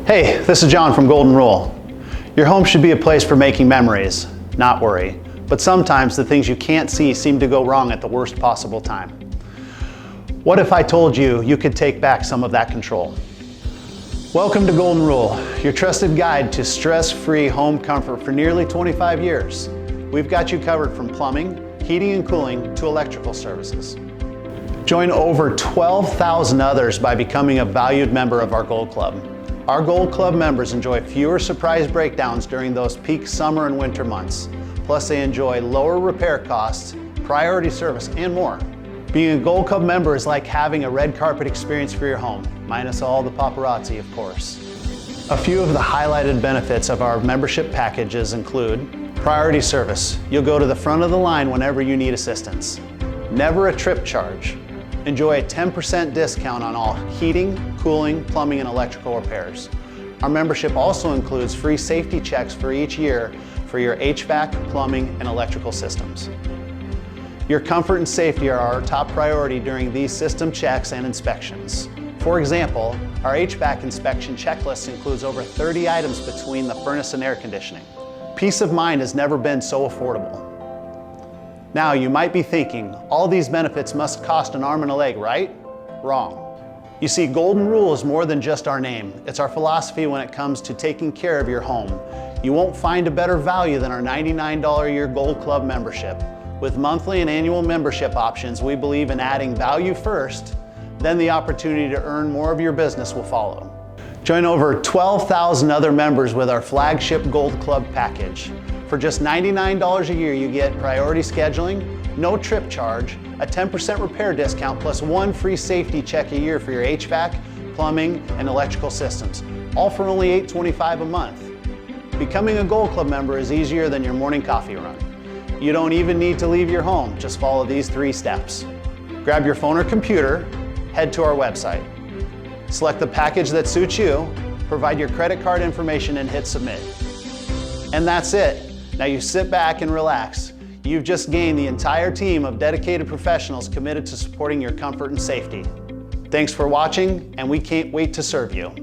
Hey, this is John from Golden Rule. Your home should be a place for making memories, not worry. But sometimes the things you can't see seem to go wrong at the worst possible time. What if I told you you could take back some of that control? Welcome to Golden Rule, your trusted guide to stress-free home comfort for nearly 25 years. We've got you covered from plumbing, heating and cooling, to electrical services. Join over 12,000 others by becoming a valued member of our Gold Club. Our Gold Club members enjoy fewer surprise breakdowns during those peak summer and winter months. Plus, they enjoy lower repair costs, priority service, and more. Being a Gold Club member is like having a red carpet experience for your home, minus all the paparazzi, of course. A few of the highlighted benefits of our membership packages include priority service. You'll go to the front of the line whenever you need assistance. Never a trip charge. Enjoy a 10% discount on all heating, cooling, plumbing, and electrical repairs. Our membership also includes free safety checks for each year for your HVAC, plumbing, and electrical systems. Your comfort and safety are our top priority during these system checks and inspections. For example, our HVAC inspection checklist includes over 30 items between the furnace and air conditioning. Peace of mind has never been so affordable. Now, you might be thinking, all these benefits must cost an arm and a leg, right? Wrong. You see, Golden Rule is more than just our name. It's our philosophy when it comes to taking care of your home. You won't find a better value than our $99 a year Gold Club membership. With monthly and annual membership options, we believe in adding value first, then the opportunity to earn more of your business will follow. Join over 12,000 other members with our flagship Gold Club package. For just $99 a year, you get priority scheduling, no trip charge, a 10% repair discount, plus one free safety check a year for your HVAC, plumbing, and electrical systems, all for only $8.25 a month. Becoming a Gold Club member is easier than your morning coffee run. You don't even need to leave your home, just follow these 3 steps. Grab your phone or computer, head to our website. Select the package that suits you, provide your credit card information, and hit submit. And that's it. Now you sit back and relax. You've just gained the entire team of dedicated professionals committed to supporting your comfort and safety. Thanks for watching, and we can't wait to serve you.